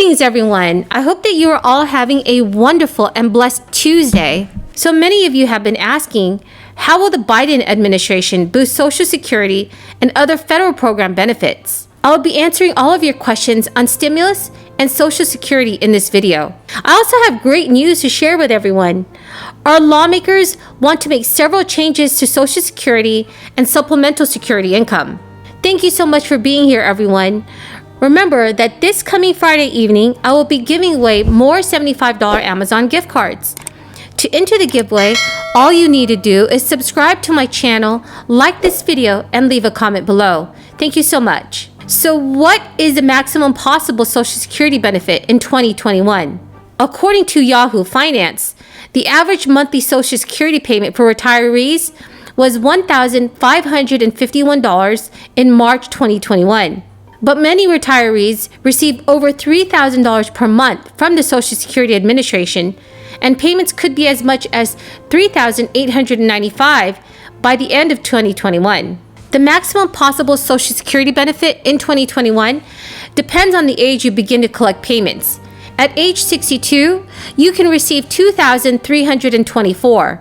Greetings, everyone. I hope that you are all having a wonderful and blessed Tuesday. So many of you have been asking, how will the Biden administration boost Social Security and other federal program benefits? I will be answering all of your questions on stimulus and Social Security in this video. I also have great news to share with everyone. Our lawmakers want to make several changes to Social Security and supplemental security income. Thank you so much for being here, everyone. Remember that this coming Friday evening, I will be giving away more $75 Amazon gift cards. To enter the giveaway, all you need to do is subscribe to my channel, like this video, and leave a comment below. Thank you so much. So what is the maximum possible Social Security benefit in 2021? According to Yahoo Finance, the average monthly Social Security payment for retirees was $1,551 in March 2021. But many retirees receive over $3,000 per month from the Social Security Administration, and payments could be as much as $3,895 by the end of 2021. The maximum possible Social Security benefit in 2021 depends on the age you begin to collect payments. At age 62, you can receive $2,324.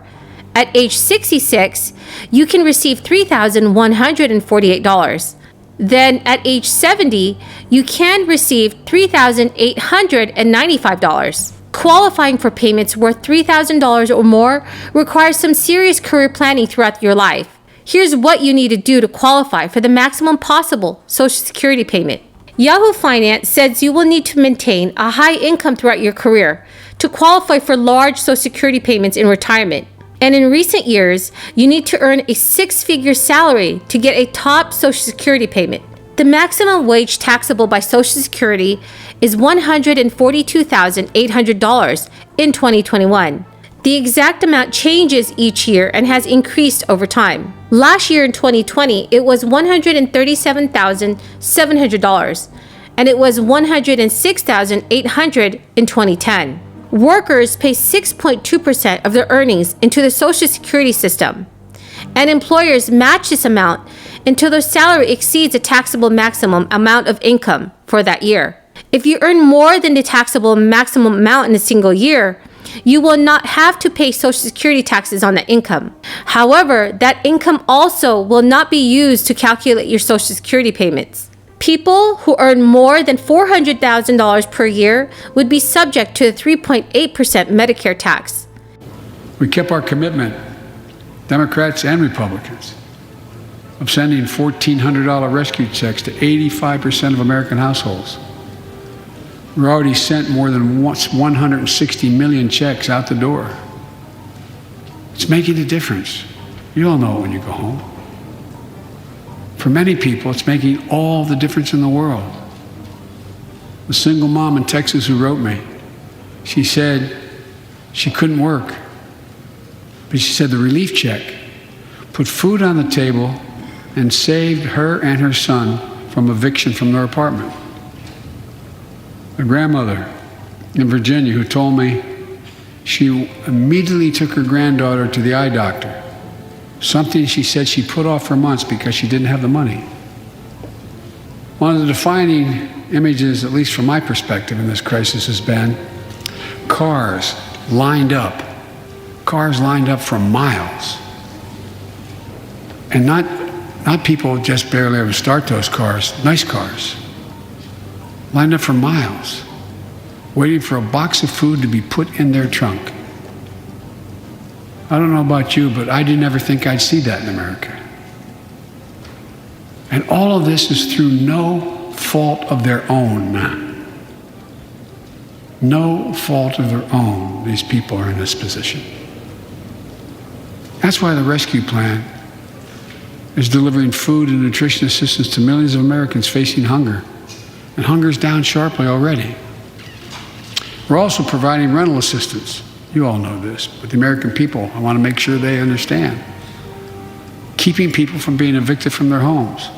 At age 66, you can receive $3,148. Then at age 70, you can receive $3,895. Qualifying for payments worth $3,000 or more requires some serious career planning throughout your life. Here's what you need to do to qualify for the maximum possible Social Security payment. Yahoo Finance says you will need to maintain a high income throughout your career to qualify for large Social Security payments in retirement. And in recent years, you need to earn a six-figure salary to get a top Social Security payment. The maximum wage taxable by Social Security is $142,800 in 2021. The exact amount changes each year and has increased over time. Last year in 2020, it was $137,700, and it was $106,800 in 2010. Workers pay 6.2% of their earnings into the Social Security system, and employers match this amount until their salary exceeds the taxable maximum amount of income for that year. If you earn more than the taxable maximum amount in a single year, you will not have to pay Social Security taxes on that income. However, that income also will not be used to calculate your Social Security payments. People who earn more than $400,000 per year would be subject to a 3.8% Medicare tax. We kept our commitment, Democrats and Republicans, of sending $1,400 rescue checks to 85% of American households. We already sent more than 160 million checks out the door. It's making a difference. You all know it when you go home. For many people, it's making all the difference in the world. The single mom in Texas who wrote me, she said she couldn't work, but she said the relief check put food on the table and saved her and her son from eviction from their apartment. A grandmother in Virginia who told me she immediately took her granddaughter to the eye doctor. Something she said she put off for months because she didn't have the money. One of the defining images, at least from my perspective in this crisis, has been cars lined up for miles. And not people just barely ever start those cars, nice cars, lined up for miles, waiting for a box of food to be put in their trunk. I don't know about you, but I didn't ever think I'd see that in America. And all of this is through no fault of their own. No fault of their own, these people are in this position. That's why the rescue plan is delivering food and nutrition assistance to millions of Americans facing hunger. And hunger is down sharply already. We're also providing rental assistance. You all know this, but the American people, I want to make sure they understand. Keeping people from being evicted from their homes.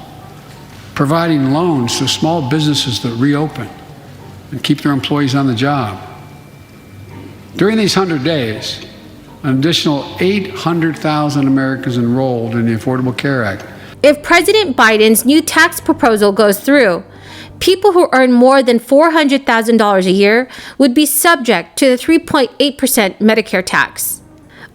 Providing loans to small businesses that reopen and keep their employees on the job. During these 100 days, an additional 800,000 Americans enrolled in the Affordable Care Act. If President Biden's new tax proposal goes through, People who earn more than $400,000 a year would be subject to the 3.8% Medicare tax.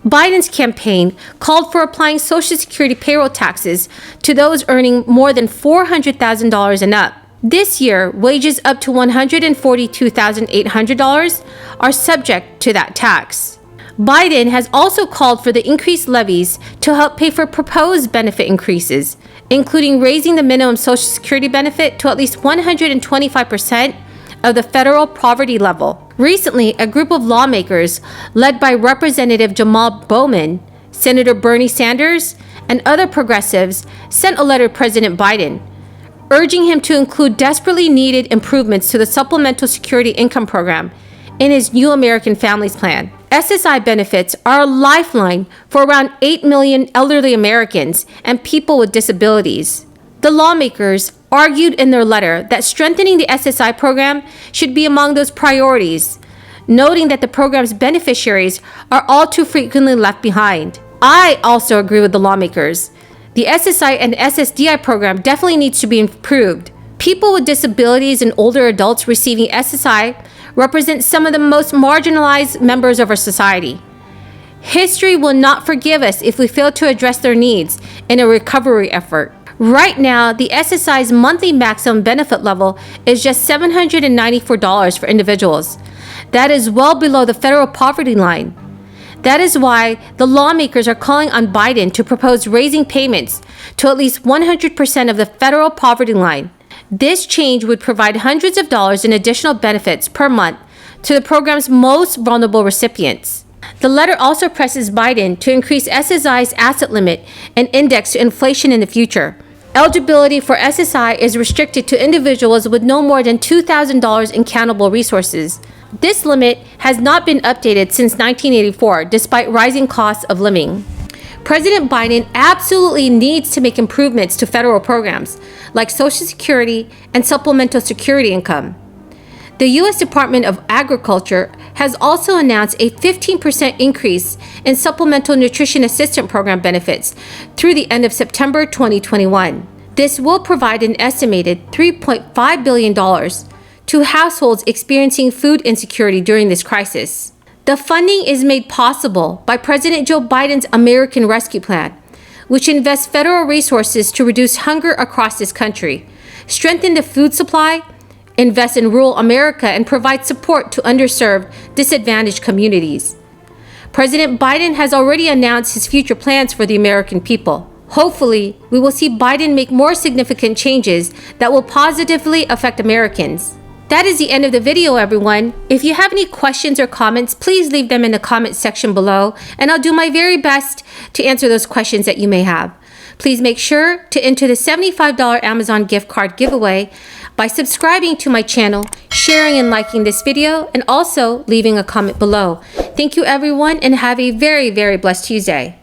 Biden's campaign called for applying Social Security payroll taxes to those earning more than $400,000 and up. This year, wages up to $142,800 are subject to that tax. Biden has also called for the increased levies to help pay for proposed benefit increases, including raising the minimum Social Security benefit to at least 125% of the federal poverty level. Recently, a group of lawmakers led by Representative Jamal Bowman, Senator Bernie Sanders, and other progressives sent a letter to President Biden, urging him to include desperately needed improvements to the Supplemental Security Income Program in his New American Families Plan. SSI benefits are a lifeline for around 8 million elderly Americans and people with disabilities. The lawmakers argued in their letter that strengthening the SSI program should be among those priorities, noting that the program's beneficiaries are all too frequently left behind. I also agree with the lawmakers. The SSI and SSDI program definitely needs to be improved. People with disabilities and older adults receiving SSI represent some of the most marginalized members of our society. History will not forgive us if we fail to address their needs in a recovery effort. Right now, the SSI's monthly maximum benefit level is just $794 for individuals. That is well below the federal poverty line. That is why the lawmakers are calling on Biden to propose raising payments to at least 100% of the federal poverty line. This change would provide hundreds of dollars in additional benefits per month to the program's most vulnerable recipients. The letter also presses Biden to increase SSI's asset limit and index to inflation in the future. Eligibility for SSI is restricted to individuals with no more than $2,000 in countable resources. This limit has not been updated since 1984, despite rising costs of living. President Biden absolutely needs to make improvements to federal programs like Social Security and Supplemental Security Income. The U.S. Department of Agriculture has also announced a 15% increase in Supplemental Nutrition Assistance Program benefits through the end of September 2021. This will provide an estimated $3.5 billion to households experiencing food insecurity during this crisis. The funding is made possible by President Joe Biden's American Rescue Plan, which invests federal resources to reduce hunger across this country, strengthen the food supply, invest in rural America, and provide support to underserved, disadvantaged communities. President Biden has already announced his future plans for the American people. Hopefully, we will see Biden make more significant changes that will positively affect Americans. That is the end of the video, everyone. If you have any questions or comments, please leave them in the comment section below, and I'll do my very best to answer those questions that you may have. Please make sure to enter the $75 Amazon gift card giveaway by subscribing to my channel, sharing and liking this video, and also leaving a comment below. Thank you, everyone, and have a very, very blessed Tuesday.